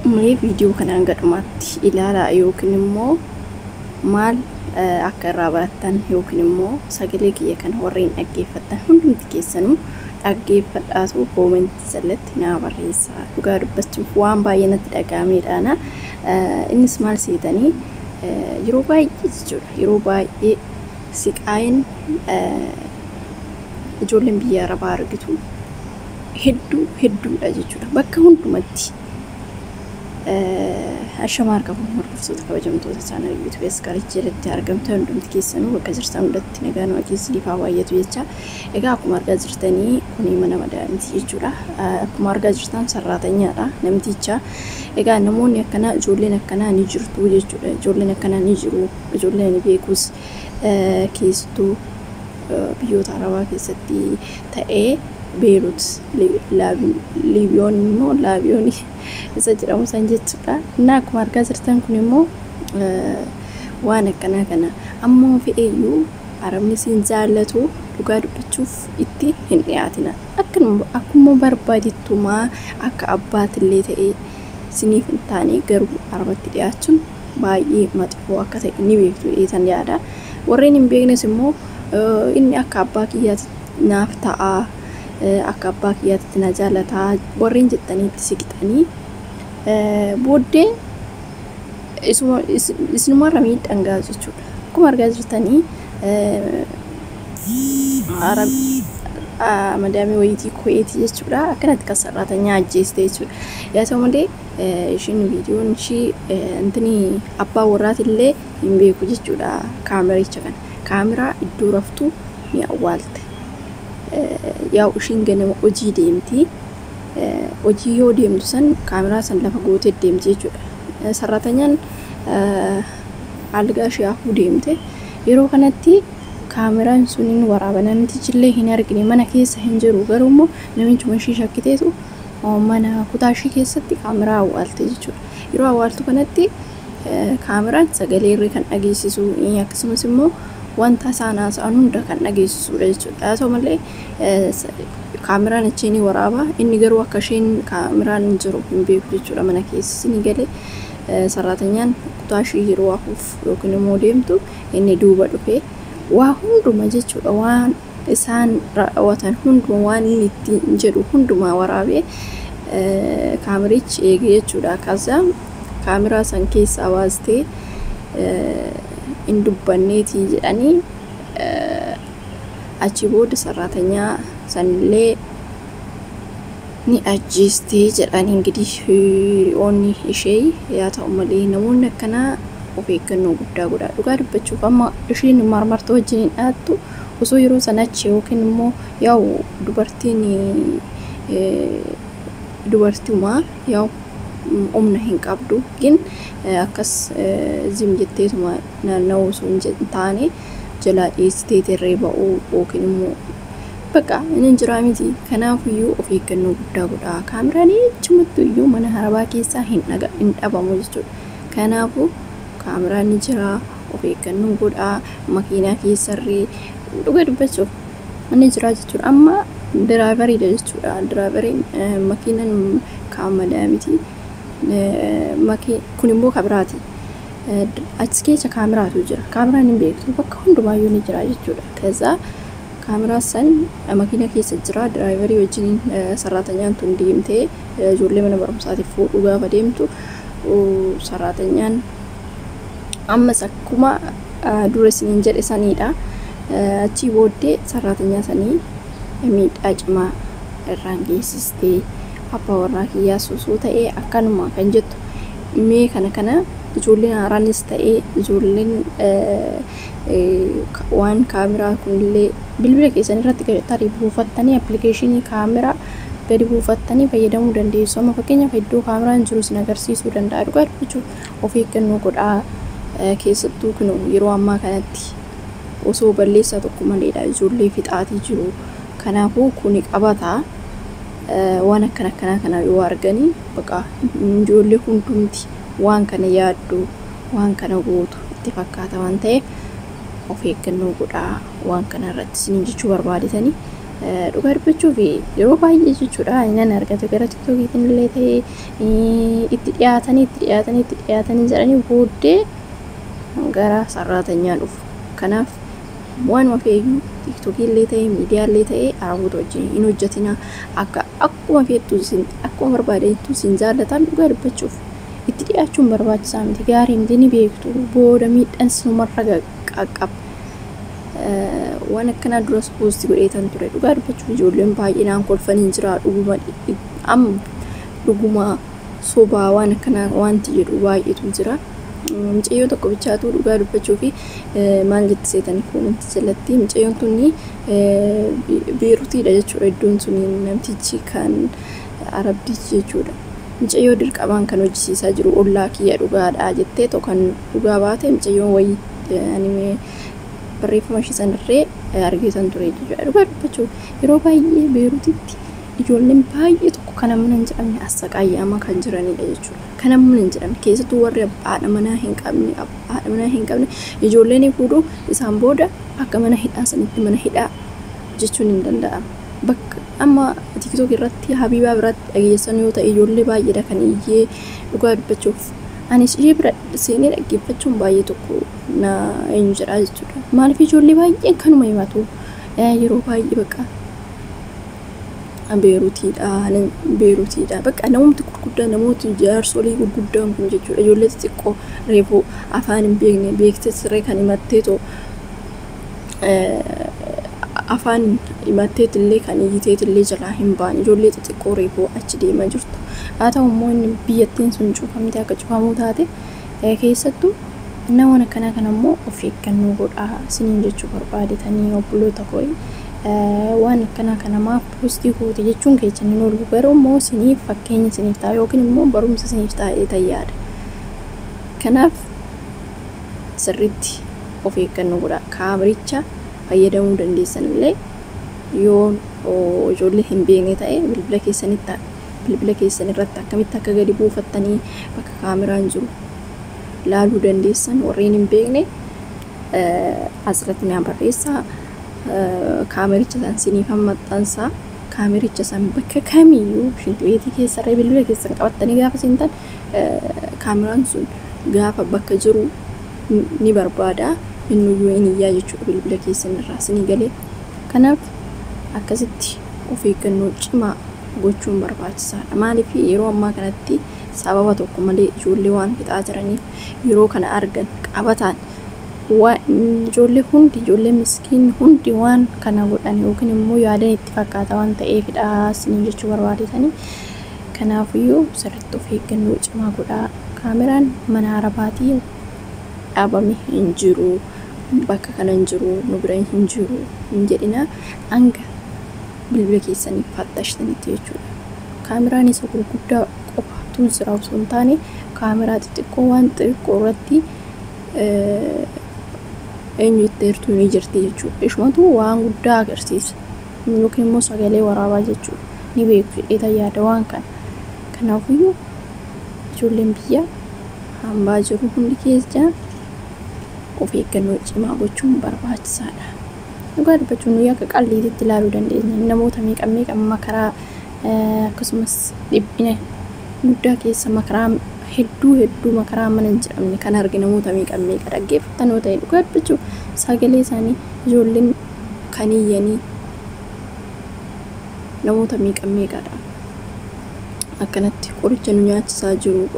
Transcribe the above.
Mee viidiyoo kanaan gadhumaatti ilaalaa yookiin immoo maal akka irraa barattan yookiin immoo sagalee kiyya kana warreen dhaggeeffattan hundumti keessanuu dhaggeeffadhaatu koomentii jalatti naa barreessaa. Dhugaa dubbachuuf waan baay'ee natti dhaga'ameedhaana. Innis maal seetanii yeroo baay'ee jechuudha. Yeroo baay'ee siqaayin ijoolleen biyya arabaa argitu hedduudha jechuudha. Bakka hundumatti Ashamaa qabu hordoftoota kabajamtoota channel YouTube jalatti argamtu hundumti keessanuu bakka jirtan hundatti nagaan waaqessi liifaa baay'atu jecha. Egaa akkuma argaa jirtanii kuni mana madaa'imti jechuudha. Akkuma argaa jirtan sarraatanyaadha namticha. Egaa namoonni akkanaa ijoolleen akkanaa ni jirtu jechuudha. Ijoolleen akkanaa ni jiru. Ijoolleen beekus keessattuu biyyoota arabaa keessatti ta'ee Beirut Liibiyoon immoo Laabiyoon isa jedhamu san jechuudha. Innaa akkuma argaa jirtan kun immoo waan akkanaa kana ammoo fe'eeyyuu Arabni siin jaallatu dhugaa dubbachuuf itti hin dhiyaatina. Akkuma barbaadittumaa akka abbaatillee ta'ee siniif hin taane garuu Arabatti dhiyaachuun baay'ee maxxoo akka ta'e ni beektu eetan yaada. Warreen hin beeknes immoo inni akka abbaa kiyyaatti naaf ta'a. Akka abbaa kiyyaatti na jaalataa warreen jettaniitti siqxanii booddee isinumarra miidhangaa jechuudha. Akkuma argaa jirtanii madaamii wayitii Kuweetii jechuudha. Akkanatti kan sarraatanyaa ajjeeste jechuudha. Yaa ta'u malee ishiin viidiyoon ishii intini abbaa warraatillee hin beeku jechuudha. Kaamericha kana kaameraa iddoo raftu ni awwaalte. Yaa ishiin ganama hojii deemti. Hojii yoo deemtu san kaameraa san lafa gootee deemti jechuudha. Sarraatanyaan algaa ishee afuu deemte. Yeroo kanatti kaameraan suniin waraabananti jillee hin argine mana keessa hin jiru. Garuu immoo namichuma ishii shakkiteetu mana kutaa ishii keessatti kaameraa awwaalte jechuudha. Yeroo awwaaltu kanatti kaameraan sagalee irree kan dhageessisu akkasumas immoo wanta isaan haasa'an hunda kan dhageessisudha jechuudha. Haa ta'u malee kaameraan achiin waraaba. Inni garuu akka isheen kaameraan hin jiru hin beeku jechuudha. Mana keessa ni galee sarraatanyaan kutaa ishii yeroo hafuuf yookiin immoo deemtu inni duuba dhufee waa hunduma jechuudha. Waan isaan raawwatan hunduma waan inni ittiin jedhu hundumaa waraabee kaamerichi eegee jechuudha. Akkasuma kaameraa san keessaa baastee in dubbanneetii jedhanii achi booda sarraatanyaa sanillee ni ajjeestee jedhanii ingidihi hiriyoonni ishee. Yaa ta'u malee namoonni akkanaa of eeggannoo guddaa godhaa. Dhugaa dubbachuuf amma ishiin marmartoo wajjin hin dhaattu osoo yeroo sanachi yookiin immoo yaa'u dubartiimaa yaa'u humna hin qabdu gin akkas zim jetteetuma naannawuu osoo hin taane jalaa dhiyeessitee irree ba'uu yookiin immoo bakka inni jiraa miti. Kanaafiyyuu of eeggannoo guddaa godhaa. Kaameraan ijumatti iyyuu mana arabaa keessaa hin dhabamu jechuudha. Kanaafuu kaameraan ni jira, of eeggannoo godhaa. Makiinaa keessarree dhugaa dubbachuuf inni jira jechuudha. Amma diraayivariidha jechuudha. Diraayivariin makiinaan kaamadaa miti. Kun immoo kabiraati. Achi keessa kaameraatu jira. Kaameraan hin beektu bakka hundumaayyuu ni jira jechuudha. Kaza kaameraa san makiina keessa jira. Diraayivarii wajjin sarraatanyaan tun deemtee ijoollee mana barumsaatiif fuudhuu gaafa deemtu sarraatanyaan ammas akkuma dura isiniin jedhe sanidha. Achii booddee sarraatanyaa sanii miidhaa cimaa irraan geessistee abbaa warraa kiyyaa susuu ta'ee akkanuma kan jettu. Mee kana ijoolleen haaraanis ta'ee ijoolleen waan kaameraa kunillee bilbila keessan irratti tarii buufattanii appilikeeshinii kaameraa gadi buufattanii fayyadamuu dandeessu. Amma fakkeenyaaf iddoo kaameraan jiru sin agarsiisuu danda'a. Dhugaa dubbachuuf of eeggannoo godhaa. Keessattuu kun yeroo ammaa kanatti osoo balleessaa tokko maleedha ijoollee fixaatii jiru. Kanaafuu kuni qabataa. Waan akkanaa kana yoo arganii bakka ijoollee hundumti waan kana yaaddu waan kana gootu itti fakkaata waan ta'eef of eeggannoo godhaa. Waan kana irratti isin jechuu barbaadetanii dhugaa dubbachuuf yeroo baay'ee jechuudha inni argate gara TikTokiitiin illee ta'ee itti dhiyaatanii jedhanii booddee gara sararaatanii dhufu. Kanaaf waan feeyyuu TikTokii illee ta'ee miidiyaa illee ta'ee araboota wajjin hin hojjetina akkuma feettu akkuma barbaadeettu sin jaallatan dhugaa dubbachuuf itti dhiyaachuun barbaachisaa miti gaarii miti ni beektu booda miidhaan sinumarra qaqqaba. Waan akkanaa duras poostii godheetan ture dhugaa dubbachuuf ijoolleen baay'inaan kolfanii jira dhuguma sobaa waan akkanaa wanti jedhu baay'eetu jira. Mucayyoo tokko bichaatu dhugaa dubbachuuf maal jetti seetanii koomenti jalatti mucayyoon tunni Beerutiidha jechuudha iddoon suni namtichi kan Arabdichi jechuudha. Mucayyoo dirqamaan kan hojjisiisaa jiru ollaa kiyya dhugaadha jettee kan dhugaa baate mucayyoon wayii animee barreeffama ishee sanarree argitan ture jechuudha. Dhugaa dubbachuuf yeroo baay'ee Beerutitti ijoolleen baay'ee tokko kana mana hin jedhamne assaqaayyama kan jiranidha jechuudha. Kana mana hin jedhamne keessattuu warri haadha manaa hin qabne ijoolleen fuudhu isaan booda akka mana hidhaa sanitti mana hidhaa jechuun hin danda'amu. Bakka amma TikTok irratti Habibaa biratti dhageessan yoo ta'e ijoollee baay'eedha kan iyyee dhugaa dubbachuuf anis ishee bira seenee dhaggeeffachuun baay'ee tokko na eenyu jedhaa jechuudha. Maaliif ijoollee baay'een kanuma himatu yeroo baay'ee bakka Beerutiidha bakka namoota gurguddaa namoota jaarsolii gurguddaan kun jechuudha ijoollee xixiqqoo reefuu afaan hin beekne beektee siree kan himatteetoo afaan himatteetillee kan iyyiteetillee jalaa hin baane ijoollee xixiqqoo reefuu achi deemaa jirtu. Haa ta'u immoo inni biyyattiin sun cufamtee akka cufamuu taate keessattuu namoonni akkanaa kan ammoo of eeggannoo godhaa isiniin jechuu barbaadetanii obboloota koo waan akkanaa kanamaaf poostii goote jechuun keechan hin oolu garuu immoo isiniif fakkeenya isiniif ta'a yookiin immoo barumsa isiniif ta'ee tayyaadha. Kanaaf sirriitti of eeggannoo godhaa kaamericha fayyadamuu dandeessan illee yoo ijoollee hin beekne ta'e bilbila keessan irratti akkamitti akka gadi buufattanii bakka kaameraan jiru laaluu dandeessan warreen hin beekne asirratti naa barreessaa. Kaamericha san siniif maxxansaa kaamericha san bakka kamiyyuu shintibeetii keessarree bilbila keessan qabattanii gaafa seentan kaameraan sun gaafa bakka jiru ni barbaada innuyyuu inni iyyaa jechuudha bilbila keessan irraa sinii galee. Kanaaf akkasitti of eeggannoo cimaa gochuun barbaachisaadha. Maaliif yeroo ammaa kanatti sababa tokko malee ijoollee waan fixaa jiraniif yeroo kana argan qabataan ijoollee miskiin hundi waan kana godhan yookiin immoo yaadan itti fakkaata waan ta'eefidha isiniin jechuu barbaadetanii. Kanaafiyyuu sirriitti of eeggannoo cimaa godhaa. Kaameraan mana arabaatii dhaabame hin jiru bakka kana hin jiru nu bira hin jiru hin jedhina hanga bilbila keessanii fattashtanitti jechuudha. Kaameraan isa gurguddaa qofaatu jira osoo hin taane kaameraa xixiqqoo waan xixiqqoo irratti eenyu itti hirtuu ni jirti jechuudha. Ishumatu waan guddaa agarsiisa yookiin immoo sagalee waraabaa jechuudha. Ni beeku jedheeta yaada waan kana. Kanaafiyyuu ijoolleen biyya hambaa jiru hundi keessa of eeggannoo cimaa gochuun barbaachisaadha. Dhugaa dubbachuun nuyi akka qalliititti ilaaluu dandeenya. Namoota meeqa makaraa akkasumas dhiphina guddaa keessa makaraa hedduu makaraa mana hin jedhamne kan arginu namoota meeqa dhaggeeffatan yoo ta'e dhugaa dubbachuun sagalee isaanii ijoolleen kan iyyanii namoota meeqadha akkanatti qoricha nu nyaachisaa jiru.